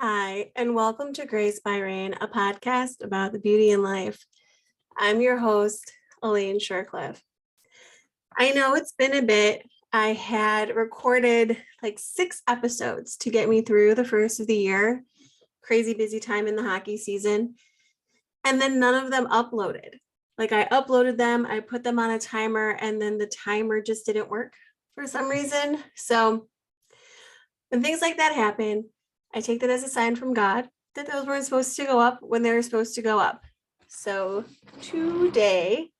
Hi, and welcome to Grace by Rain, a podcast about the beauty in life. I'm your host, Elaine Shercliffe. I know it's been a bit. I had recorded like 6 episodes to get me through the first of the year. Crazy busy time in the hockey season. And then none of them uploaded. Like I uploaded them, I put them on a timer, and then the timer just didn't work for some reason. So when things like that happen, I take that as a sign from God that those weren't supposed to go up when they were supposed to go up. So today,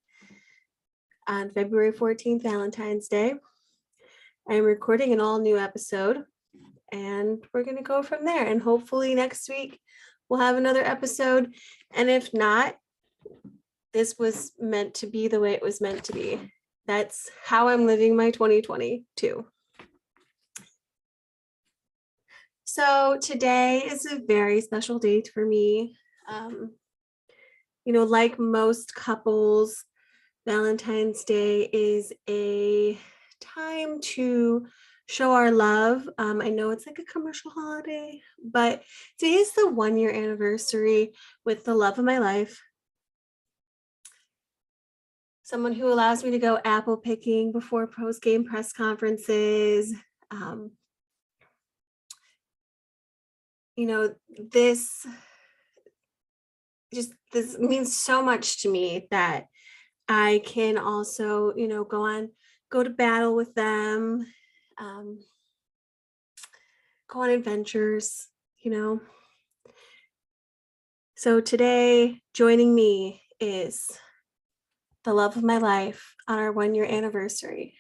on February 14th, Valentine's Day, I'm recording an all new episode and we're going to go from there. And hopefully next week we'll have another episode. And if not, this was meant to be the way it was meant to be. That's how I'm living my 2022. So today is a very special date for me. Like most couples, Valentine's Day is a time to show our love. I know it's like a commercial holiday, but today is the 1-year anniversary with the love of my life. Someone who allows me to go apple picking before post-game press conferences. This means so much to me that I can also, go to battle with them, go on adventures, So today, joining me is the love of my life on our 1-year anniversary,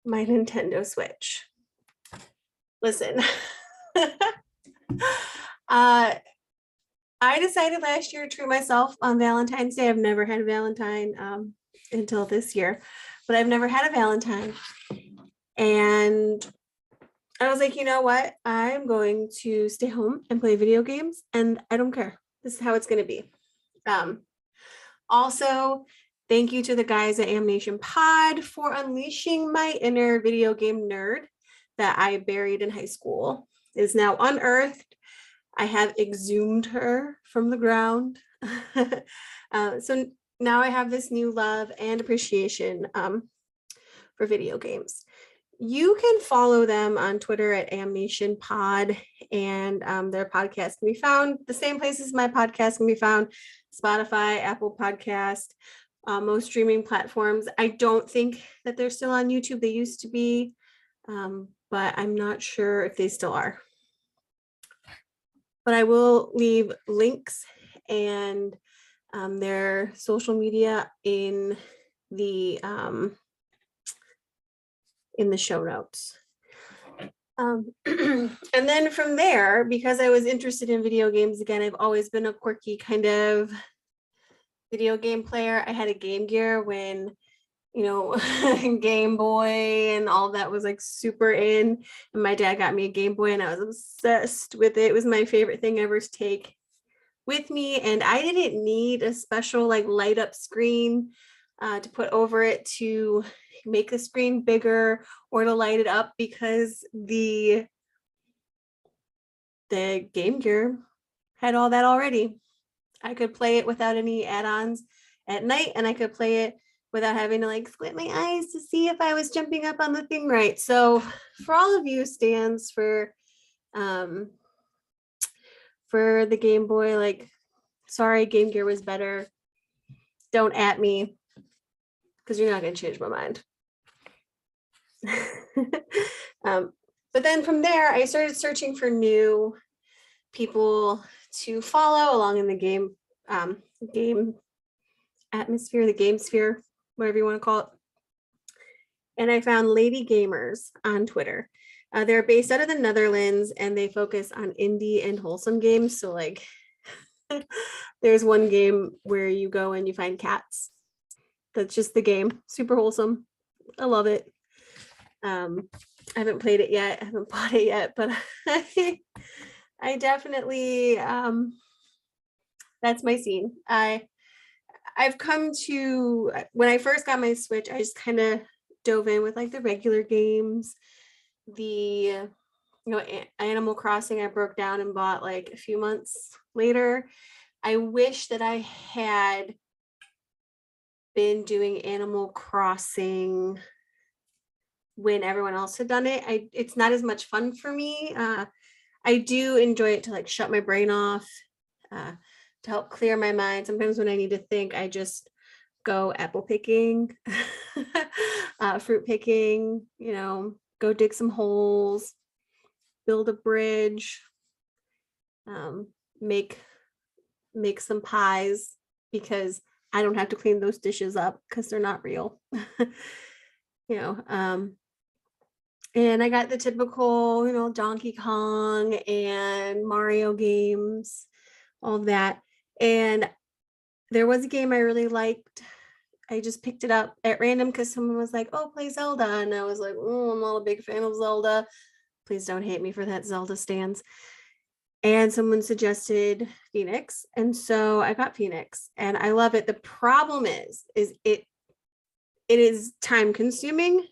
my Nintendo Switch. Listen, I decided last year to treat myself on Valentine's Day. I've never had a Valentine until this year, but I've never had a Valentine. And I was like, you know what? I'm going to stay home and play video games, and I don't care. This is how it's going to be. Also, thank you to the guys at Amnation Pod for unleashing my inner video game nerd that I buried in high school. It is now unearthed. I have exhumed her from the ground. So now I have this new love and appreciation for video games. You can follow them on Twitter at Amnation Pod, and their podcast can be found the same places my podcast can be found: Spotify, Apple Podcast, most streaming platforms. I don't think that they're still on YouTube. They used to be, but I'm not sure if they still are. But I will leave links and their social media in the show notes. And then from there, because I was interested in video games again, I've always been a quirky kind of video game player. I had a Game Gear when, Game Boy and all that was like super in. And my dad got me a Game Boy and I was obsessed with it. It was my favorite thing ever to take with me. And I didn't need a special like light up screen to put over it to make the screen bigger or to light it up, because the Game Gear had all that already. I could play it without any add-ons at night, and I could play it without having to like squint my eyes to see if I was jumping up on the thing right. So for all of you stands for the Game Boy, like, sorry, Game Gear was better. Don't at me, because you're not going to change my mind. But then from there, I started searching for new people to follow along in the game atmosphere, the game sphere, whatever you want to call it. And I found Lady Gamers on Twitter. They're based out of the Netherlands, and they focus on indie and wholesome games. So like there's one game where you go and you find cats. That's just the game. Super wholesome. I love it. I haven't played it yet. I haven't bought it yet, but I definitely, that's my scene. I've come to, when I first got my Switch, I just kind of dove in with like the regular games, the Animal Crossing I broke down and bought like a few months later. I wish that I had been doing Animal Crossing when everyone else had done it. It's not as much fun for me. I do enjoy it to like shut my brain off, to help clear my mind. Sometimes when I need to think, I just go apple picking, fruit picking, go dig some holes, build a bridge, um, make some pies because I don't have to clean those dishes up because they're not real. you know, um, and I got the typical, Donkey Kong and Mario games, all that. And there was a game I really liked. I just picked it up at random because someone was like, "Oh, play Zelda." And I was like, "Oh, I'm not a big fan of Zelda. Please don't hate me for that, Zelda stans." And someone suggested Phoenix. And so I got Phoenix and I love it. The problem is it is time consuming,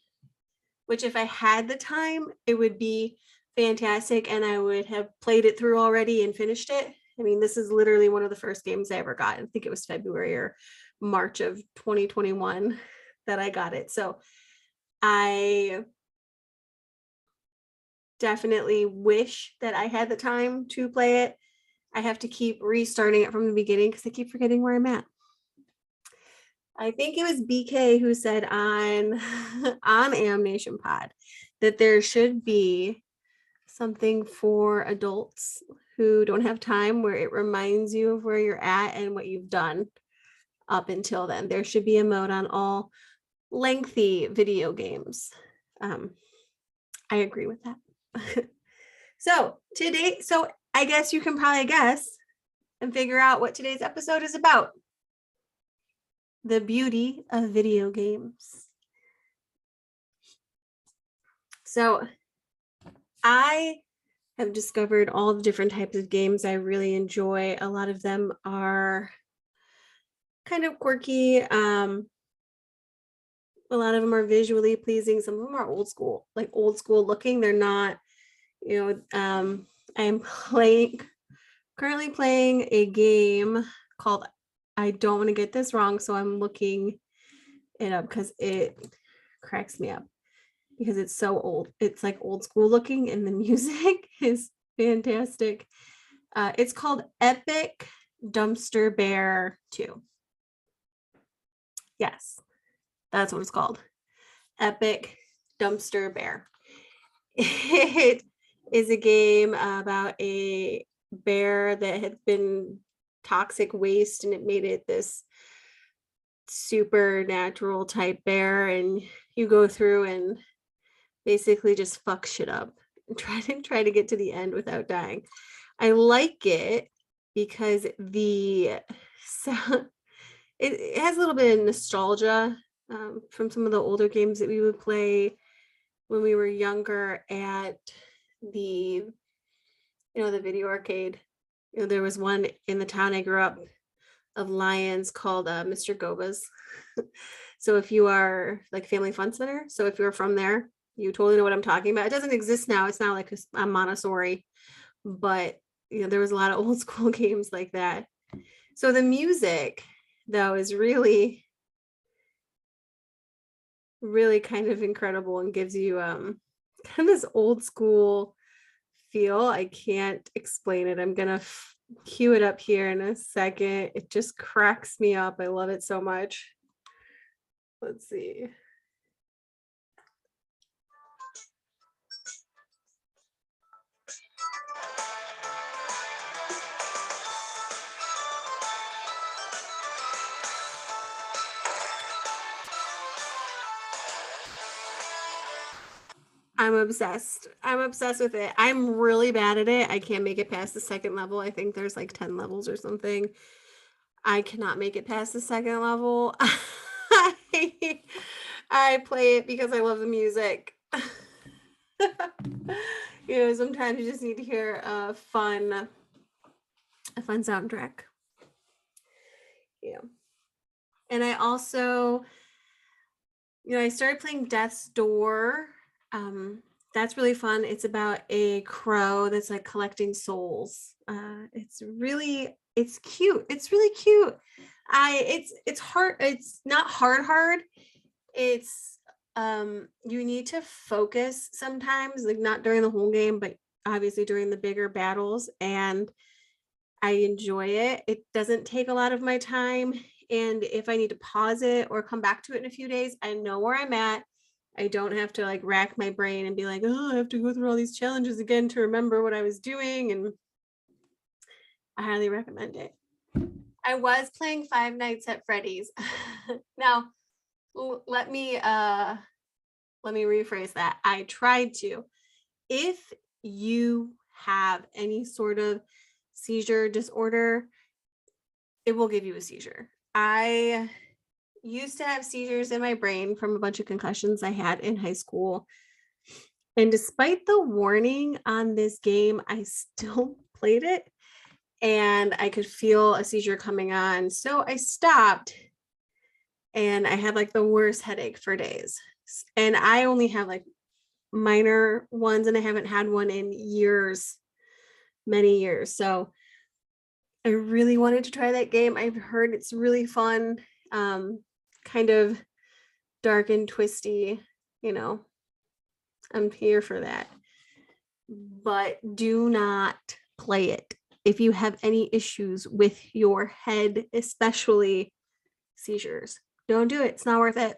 which if I had the time, it would be fantastic and I would have played it through already and finished it. I mean, this is literally one of the first games I ever got. I think it was February or March of 2021 that I got it. So I definitely wish that I had the time to play it. I have to keep restarting it from the beginning because I keep forgetting where I'm at. I think it was BK who said on Amnation Pod that there should be something for adults who don't have time where it reminds you of where you're at and what you've done up until then. There should be a mode on all lengthy video games. I agree with that. So I guess you can probably guess and figure out what today's episode is about. The beauty of video games. So I have discovered all the different types of games I really enjoy. A lot of them are kind of quirky. A lot of them are visually pleasing. Some of them are old school looking. They're not, I'm currently playing a game called, I don't want to get this wrong, so I'm looking it up because it cracks me up because it's so old. It's like old school looking and the music is fantastic. It's called Epic Dumpster Bear 2. Yes, that's what it's called. Epic Dumpster Bear. It is a game about a bear that had been toxic waste and it made it this supernatural type bear, and you go through and basically just fuck shit up and try to get to the end without dying. I like it because it has a little bit of nostalgia from some of the older games that we would play when we were younger at the the video arcade. There was one in the town I grew up of Lions called Mr. Goba's. So if you are like Family Fun Center, so if you're from there, you totally know what I'm talking about. It doesn't exist now. It's not like a Montessori, but there was a lot of old school games like that. So the music though is really, really kind of incredible and gives you kind of this old school feel. I can't explain it. I'm gonna cue it up here in a second. It just cracks me up. I love it so much. Let's see. I'm obsessed. I'm obsessed with it. I'm really bad at it. I can't make it past the second level. I think there's like 10 levels or something. I cannot make it past the second level. I play it because I love the music. Sometimes you just need to hear a fun soundtrack. Yeah. And I also, I started playing Death's Door. That That's really fun. It's about a crow that's like collecting souls. It's cute. It's really cute. It's hard. It's not hard. It's you need to focus sometimes, like not during the whole game, but obviously during the bigger battles, and I enjoy it. It doesn't take a lot of my time, and if I need to pause it or come back to it in a few days, I know where I'm at. I don't have to like rack my brain and be like, oh, I have to go through all these challenges again to remember what I was doing. And I highly recommend it. I was playing Five Nights at Freddy's. Now, let me rephrase that. I tried to. If you have any sort of seizure disorder, it will give you a seizure. I used to have seizures in my brain from a bunch of concussions I had in high school. And despite the warning on this game, I still played it and I could feel a seizure coming on. So I stopped and I had like the worst headache for days. And I only have like minor ones and I haven't had one in years, many years. So I really wanted to try that game. I've heard it's really fun, kind of dark and twisty, you know. I'm here for that. But do not play it if you have any issues with your head, especially seizures. Don't do it. It's not worth it.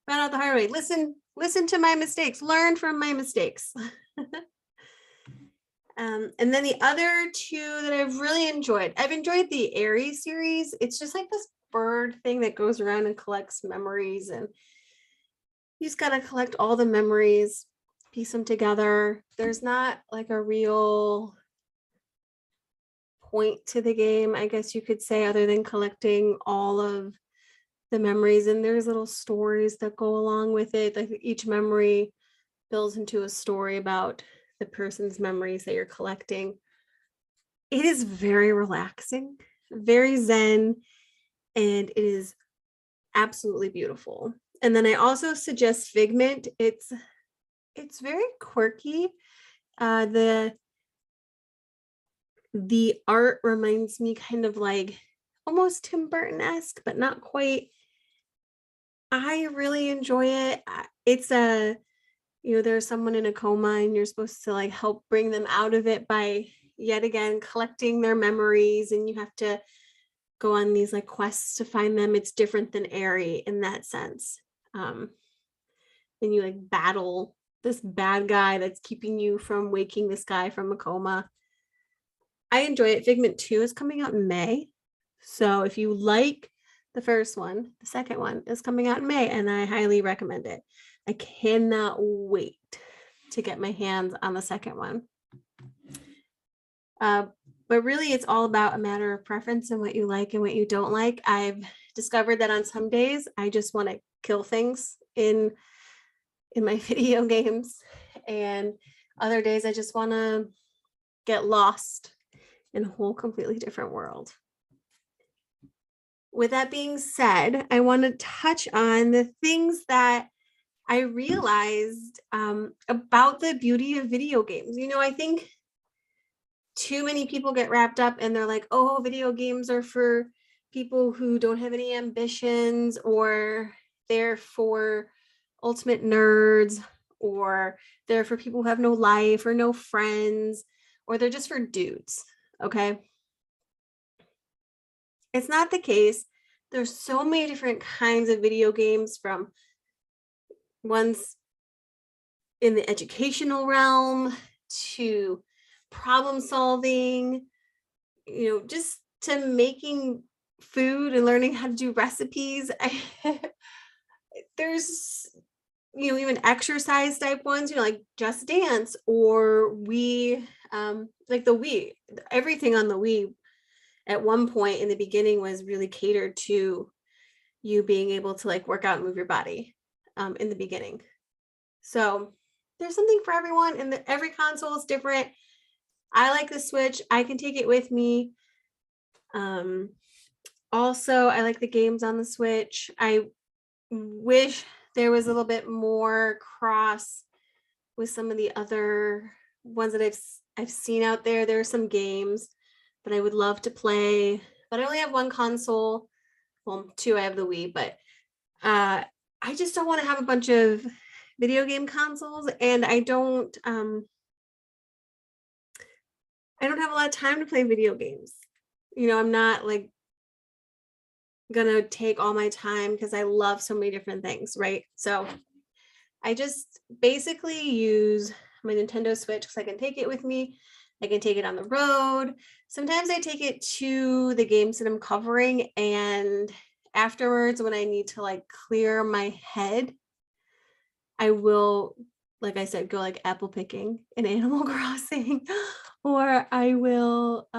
Found out the hard way. Listen to my mistakes. Learn from my mistakes. And then the other two that I've really enjoyed. I've enjoyed the Aries series. It's just like this bird thing that goes around and collects memories, and you just got to collect all the memories, piece them together. There's not like a real point to the game, I guess you could say, other than collecting all of the memories. And there's little stories that go along with it. Like each memory builds into a story about the person's memories that you're collecting. It is very relaxing, very zen, and it is absolutely beautiful. And then I also suggest Figment. It's very quirky. The art reminds me kind of like almost Tim Burton-esque, but not quite. I really enjoy it. It's there's someone in a coma and you're supposed to like help bring them out of it by yet again collecting their memories, and you have to go on these like quests to find them. It's different than Airy in that sense. And you like battle this bad guy that's keeping you from waking this guy from a coma. I enjoy it. Figment 2 is coming out in May. So if you like the first one, the second one is coming out in May, and I highly recommend it. I cannot wait to get my hands on the second one. But really, it's all about a matter of preference and what you like and what you don't like. I've discovered that on some days, I just want to kill things in my video games. And other days, I just want to get lost in a whole completely different world. With that being said, I want to touch on the things that I realized about the beauty of video games. I think too many people get wrapped up and they're like, oh, video games are for people who don't have any ambitions, or they're for ultimate nerds, or they're for people who have no life or no friends, or they're just for dudes. Okay. It's not the case. There's so many different kinds of video games, from ones in the educational realm to problem solving, just to making food and learning how to do recipes. There's, even exercise type ones, like Just Dance, or Wii, like the Wii. Everything on the Wii at one point in the beginning was really catered to you being able to like work out and move your body in the beginning. So there's something for everyone, and every console is different. I like the Switch. I can take it with me. Also, I like the games on the Switch. I wish there was a little bit more cross with some of the other ones that I've seen out there. There are some games that I would love to play, but I only have one console. Well, two, I have the Wii, but I just don't want to have a bunch of video game consoles, and I don't have a lot of time to play video games. You know, I'm not like gonna take all my time because I love so many different things, right? So I just basically use my Nintendo Switch because I can take it with me. I can take it on the road. Sometimes I take it to the games that I'm covering, and afterwards, when I need to like clear my head, I will, like I said, go like apple picking in Animal Crossing, or I will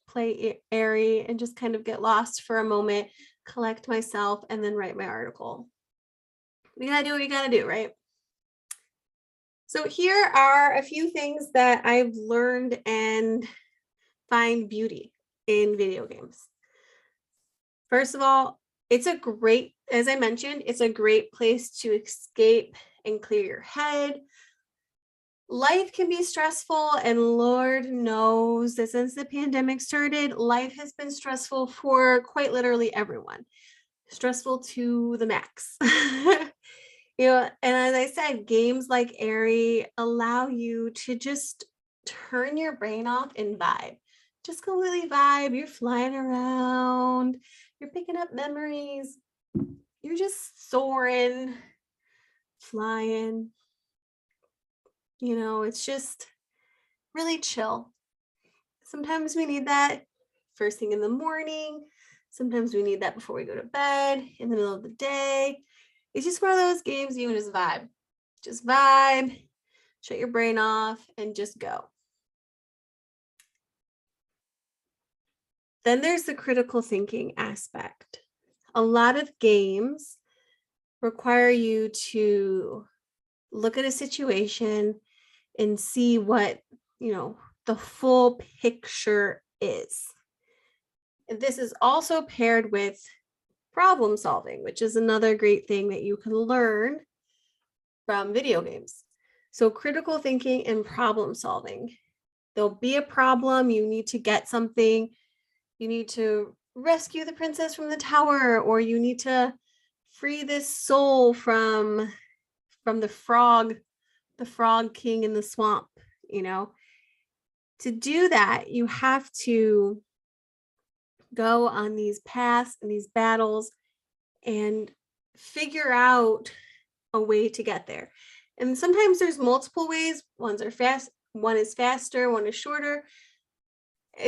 play Airy and just kind of get lost for a moment, collect myself, and then write my article. We gotta do what we gotta do, right? So here are a few things that I've learned and find beauty in video games. First of all, it's a great, as I mentioned, it's a great place to escape and clear your head. Life can be stressful, and Lord knows that since the pandemic started, life has been stressful for quite literally everyone. Stressful to the max. You know, and as I said, games like Airy allow you to just turn your brain off and vibe. Just completely vibe. You're flying around, you're picking up memories, you're just soaring, flying. You know, it's just really chill. Sometimes we need that first thing in the morning. Sometimes we need that before we go to bed, in the middle of the day. It's just one of those games you can just vibe. Just vibe, shut your brain off, and just go. Then there's the critical thinking aspect. A lot of games require you to look at a situation and see what, you know, the full picture is. And this is also paired with problem solving, which is another great thing that you can learn from video games. So critical thinking and problem solving. There'll be a problem, you need to get something, you need to rescue the princess from the tower, or you need to free this soul from the frog king in the swamp, you know. To do that, you have to go on these paths and these battles and figure out a way to get there. And sometimes there's multiple ways. One is faster, one is shorter.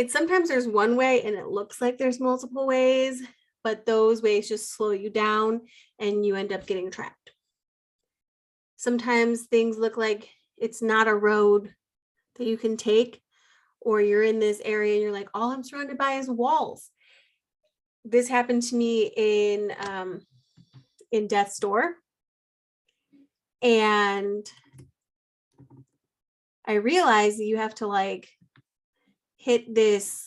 Sometimes there's one way and it looks like there's multiple ways, but those ways just slow you down and you end up getting trapped. Sometimes things look like it's not a road that you can take, or you're in this area and you're like, all I'm surrounded by is walls. This happened to me in Death's Door. And I realized that you have to like hit this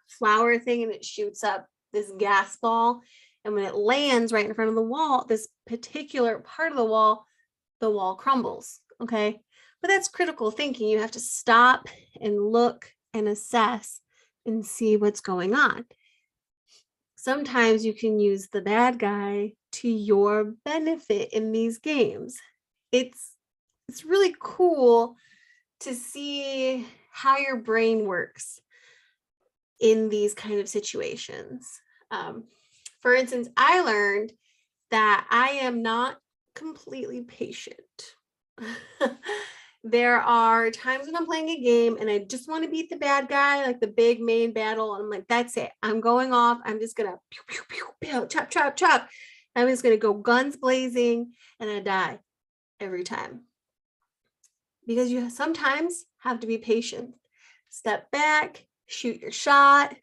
flower thing and it shoots up this gas ball. And when it lands right in front of the wall, this particular part of the wall crumbles. Okay. But that's critical thinking. You have to stop and look and assess and see what's going on. Sometimes you can use the bad guy to your benefit in these games. It's really cool to see how your brain works in these kind of situations. For instance, I learned that I am not completely patient. There are times when I'm playing a game and I just want to beat the bad guy, like the big main battle. And I'm like, that's it. I'm going off. I'm just going to pew, pew, pew, pew, chop, chop, chop. I'm just going to go guns blazing and I die every time. Because you sometimes have to be patient. Step back, shoot your shot,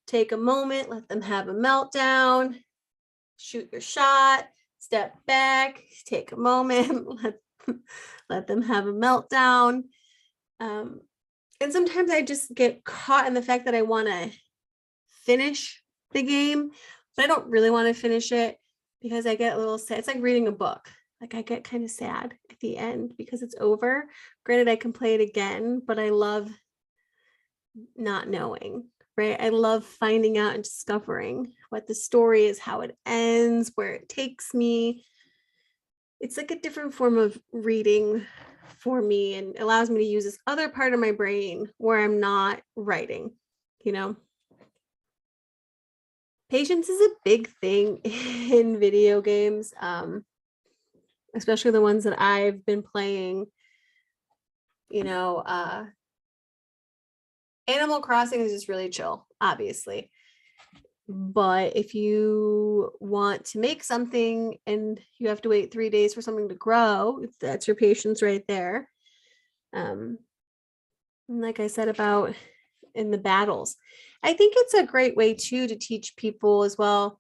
take a moment, let them have a meltdown, shoot your shot, step back, take a moment, let them have a meltdown. And sometimes I just get caught in the fact that I want to finish the game, but I don't really want to finish it because I get a little sad. It's like reading a book. like I get kind of sad at the end because it's over. Granted, I can play it again, but I love not knowing, right? I love finding out and discovering what the story is, how it ends, where it takes me. It's like a different form of reading for me and allows me to use this other part of my brain where I'm not writing, you know. Patience is a big thing in video games, especially the ones that I've been playing. You know, Animal Crossing is just really chill, obviously. But if you want to make something and you have to wait 3 days for something to grow, that's your patience right there. And like I said about in the battles, I think it's a great way too to teach people as well.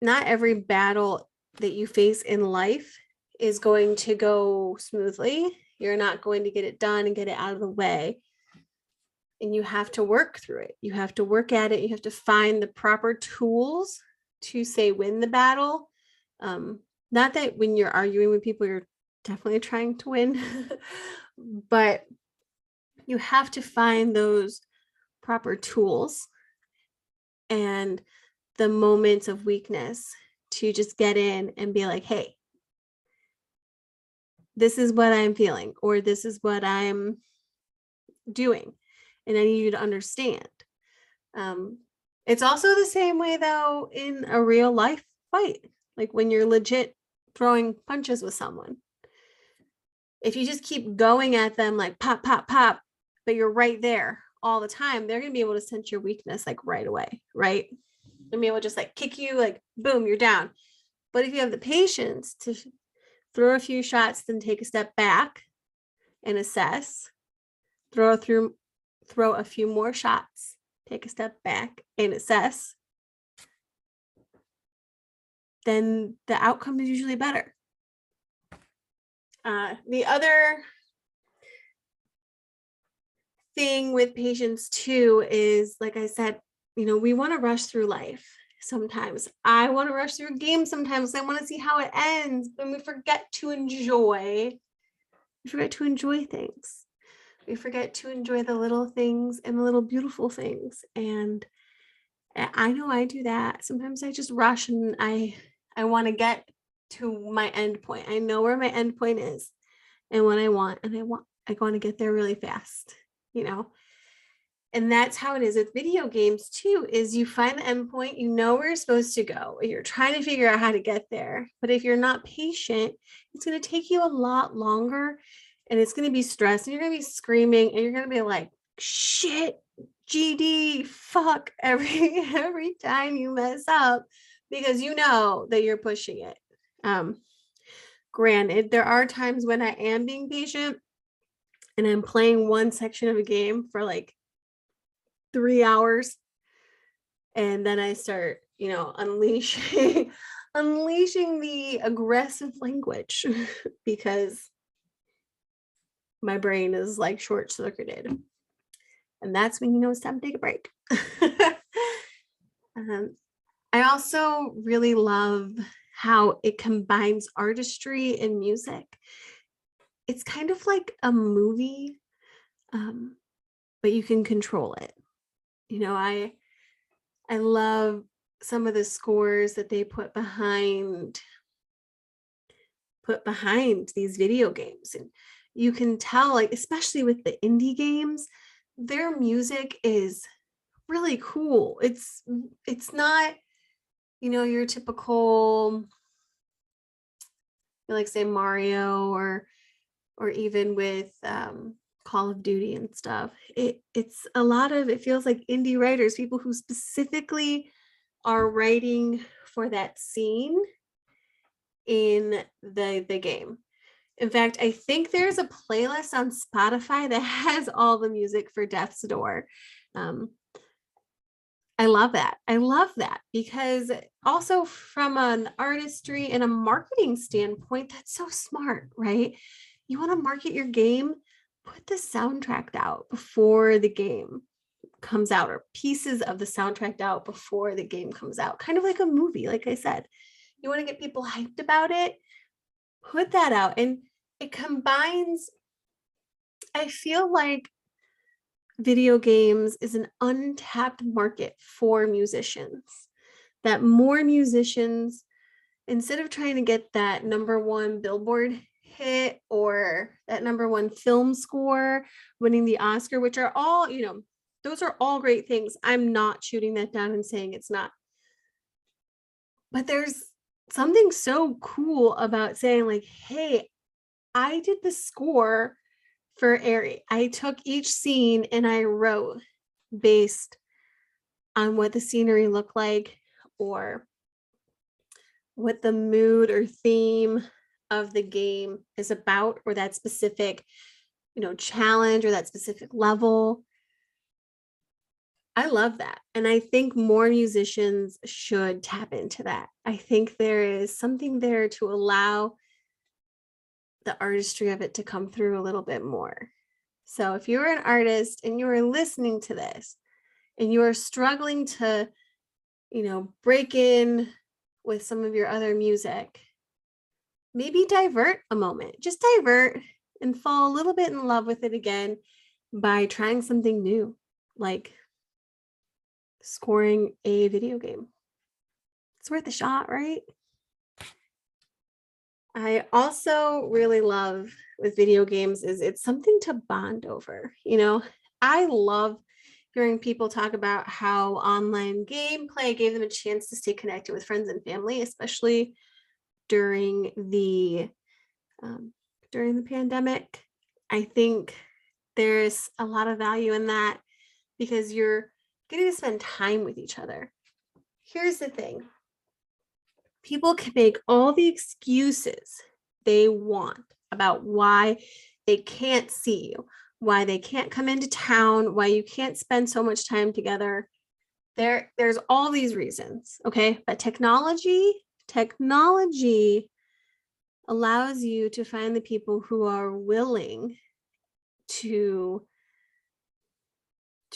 Not every battle that you face in life is going to go smoothly. You're not going to get it done and get it out of the way. And you have to work through it. You have to work at it. You have to find the proper tools to say win the battle. Not that when you're arguing with people, you're definitely trying to win, but you have to find those proper tools and the moments of weakness to just get in and be like, hey, this is what I'm feeling, or this is what I'm doing. And I need you to understand. It's also the same way though in a real life fight, like when you're legit throwing punches with someone. If you just keep going at them like pop, pop, pop, but you're right there all the time, they're going to be able to sense your weakness like right away, right? They'll be able to just like kick you, like boom, you're down. But if you have the patience to throw a few shots, then take a step back and assess, throw a few more shots, take a step back and assess, then the outcome is usually better. The other thing with patience too is, like I said, you know, we want to rush through life. Sometimes I want to rush through a game. Sometimes I want to see how it ends, but we forget to enjoy. We forget to enjoy things. We forget to enjoy the little things and the little beautiful things. And I know I do that. Sometimes I just rush and I want to get to my end point. I know where my end point is and what I want, and I want to get there really fast, you know. And that's how it is with video games too, is you find the end point, you know where you're supposed to go, you're trying to figure out how to get there. But if you're not patient, it's going to take you a lot longer and it's going to be stressed and you're going to be screaming and you're going to be like, shit, GD, fuck every time you mess up because you know that you're pushing it. Granted, there are times when I am being patient and I'm playing one section of a game for like 3 hours and then I start, you know, unleashing the aggressive language because my brain is like short-circuited, and that's when you know it's time to take a break. I also really love how it combines artistry and music. It's kind of like a movie, but you can control it. You know, I love some of the scores that they put behind these video games. And you can tell, like, especially with the indie games, their music is really cool. It's not, you know, your typical, like say Mario or even with Call of Duty and stuff. It's a lot of, it feels like indie writers, people who specifically are writing for that scene in the game. In fact, I think there's a playlist on Spotify that has all the music for Death's Door. I love that. I love that because also from an artistry and a marketing standpoint, that's so smart, right? You want to market your game, put the soundtrack out before the game comes out, or pieces of the soundtrack out before the game comes out, kind of like a movie, like I said. you want to get people hyped about it, put that out. And it combines, I feel like video games is an untapped market for musicians, that more musicians, instead of trying to get that #1 Billboard hit or that #1 film score, winning the Oscar, which are all, those are all great things. I'm not shooting that down and saying it's not. But there's something so cool about saying like, hey, I did the score for Airy. I took each scene and I wrote based on what the scenery looked like or what the mood or theme of the game is about, or that specific, challenge or that specific level. I love that. And I think more musicians should tap into that. I think there is something there to allow the artistry of it to come through a little bit more. So if you're an artist and you're listening to this and you are struggling to, break in with some of your other music, maybe divert a moment, just divert and fall a little bit in love with it again by trying something new, like scoring a video game. It's worth a shot, right? I also really love with video games is it's something to bond over. I love hearing people talk about how online gameplay gave them a chance to stay connected with friends and family, especially during the pandemic. I think there's a lot of value in that because you're getting to spend time with each other. Here's the thing. People can make all the excuses they want about why they can't see you, why they can't come into town, why you can't spend so much time together. There's all these reasons, okay? But technology allows you to find the people who are willing to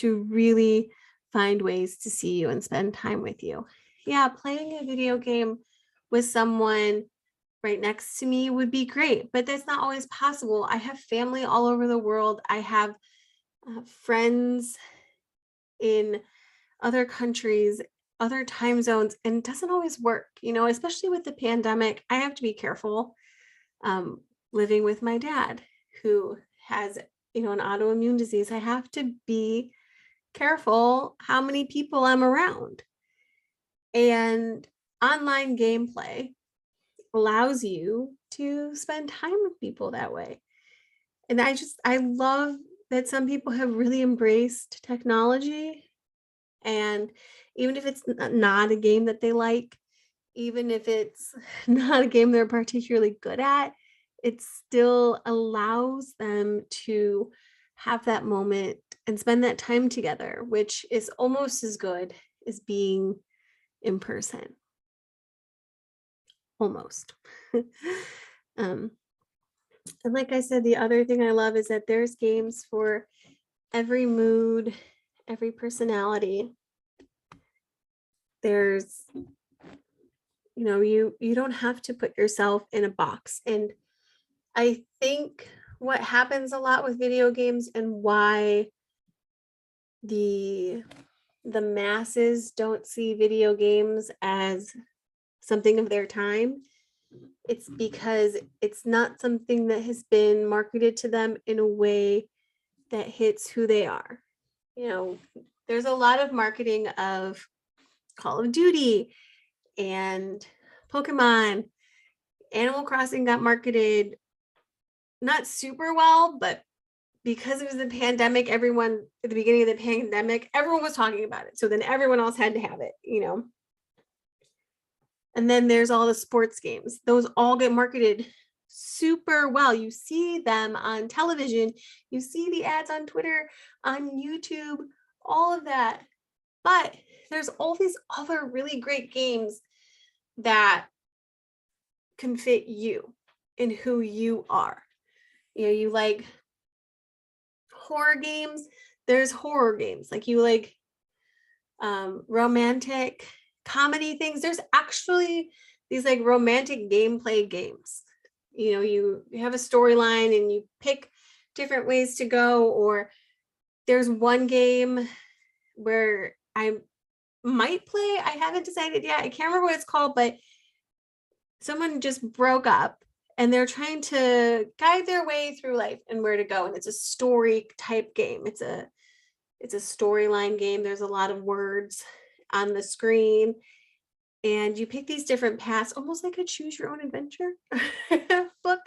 really find ways to see you and spend time with you. Yeah, playing a video game with someone right next to me would be great, but that's not always possible. I have family all over the world. I have friends in other countries, other time zones, and it doesn't always work, especially with the pandemic. I have to be careful living with my dad who has, an autoimmune disease. I have to be careful how many people I'm around. And online gameplay allows you to spend time with people that way. And I love that some people have really embraced technology. And even if it's not a game that they like, even if it's not a game they're particularly good at, it still allows them to have that moment and spend that time together, which is almost as good as being in person. Almost. And like I said, the other thing I love is that there's games for every mood, every personality. There's, you don't have to put yourself in a box. And I think what happens a lot with video games and why the masses don't see video games as something of their time, it's because it's not something that has been marketed to them in a way that hits who they are. There's a lot of marketing of Call of Duty and Pokemon. Animal Crossing got marketed not super well, but because it was the pandemic, everyone at the beginning of the pandemic, everyone was talking about it. So then everyone else had to have it, And then there's all the sports games. Those all get marketed super well. You see them on television. You see the ads on Twitter, on YouTube, all of that. But there's all these other really great games that can fit you and who you are. You like horror games. There's horror games. Like you like romantic comedy things. There's actually these like romantic gameplay games. You know, you have a storyline and you pick different ways to go, or there's one game where I might play. I haven't decided yet. I can't remember what it's called, but someone just broke up and they're trying to guide their way through life and where to go. And it's a story type game. It's a storyline game. There's a lot of words on the screen. And you pick these different paths, almost like a choose your own adventure book.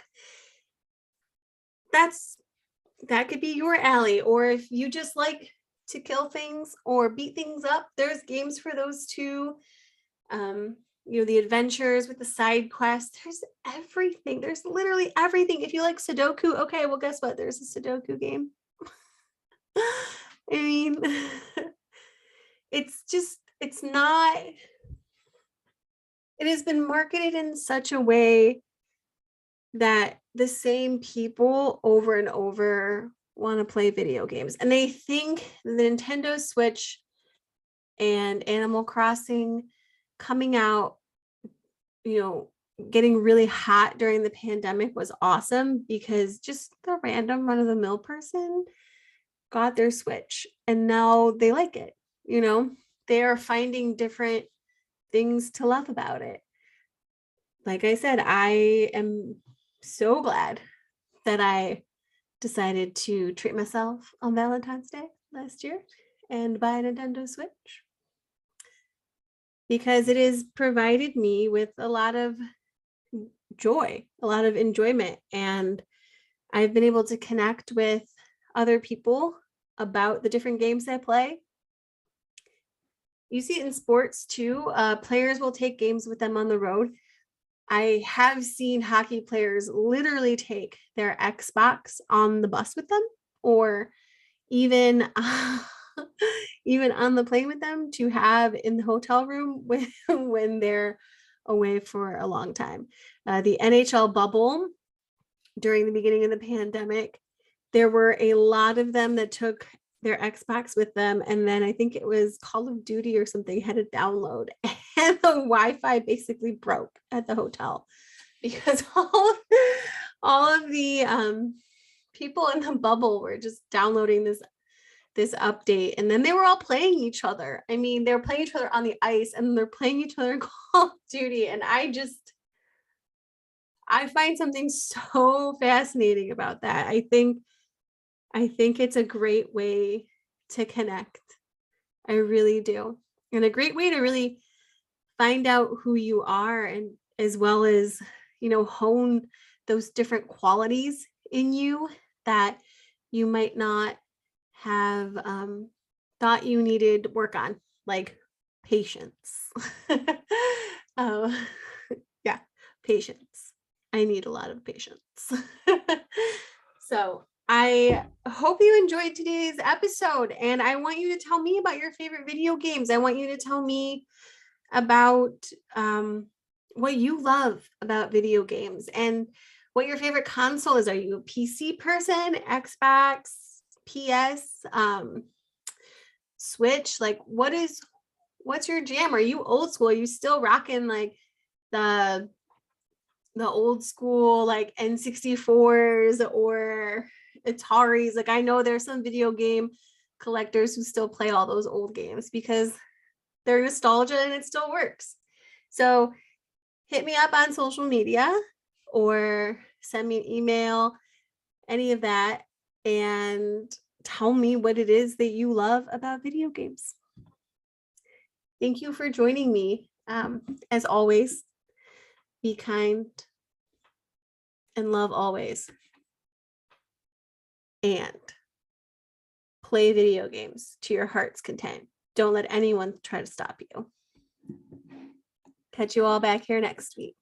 That could be your alley. Or if you just like to kill things or beat things up, there's games for those too. You know, the adventures with the side quests, there's everything. There's literally everything. If you like Sudoku, okay, well, guess what? There's a Sudoku game. I mean, it's not, it has been marketed in such a way that the same people over and over want to play video games. And they think the Nintendo Switch and Animal Crossing coming out, you know, getting really hot during the pandemic was awesome because just the random run-of-the-mill person got their Switch and now they like it. You know, they are finding different things to love about it. Like I said, I am so glad that I decided to treat myself on Valentine's Day last year and buy a Nintendo Switch, because it has provided me with a lot of joy, a lot of enjoyment, and I've been able to connect with other people about the different games I play. You see it in sports too. Players will take games with them on the road. I have seen hockey players literally take their Xbox on the bus with them, or even even on the plane with them to have in the hotel room when they're away for a long time. The NHL bubble during the beginning of the pandemic, there were a lot of them that took their Xbox with them, and then I think it was Call of Duty or something had to download, and the Wi-Fi basically broke at the hotel because all of the people in the bubble were just downloading this update, and then they were all playing each other. I mean, they were playing each other on the ice and they're playing each other in Call of Duty, and I find something so fascinating about that. I think it's a great way to connect. I really do. And a great way to really find out who you are, and as well as, you know, hone those different qualities in you that you might not have thought you needed work on, like patience. Yeah, patience. I need a lot of patience. So I hope you enjoyed today's episode, and I want you to tell me about your favorite video games. I want you to tell me about what you love about video games and what your favorite console is. Are you a PC person, Xbox, PS, Switch? Like, what's your jam? Are you old school? Are you still rocking like the old school like N64s or Ataris? Like, I know there's some video game collectors who still play all those old games because they're nostalgia and it still works. So hit me up on social media or send me an email, any of that, and tell me what it is that you love about video games. Thank you for joining me. As always, be kind and love always. And play video games to your heart's content. Don't let anyone try to stop you. Catch you all back here next week.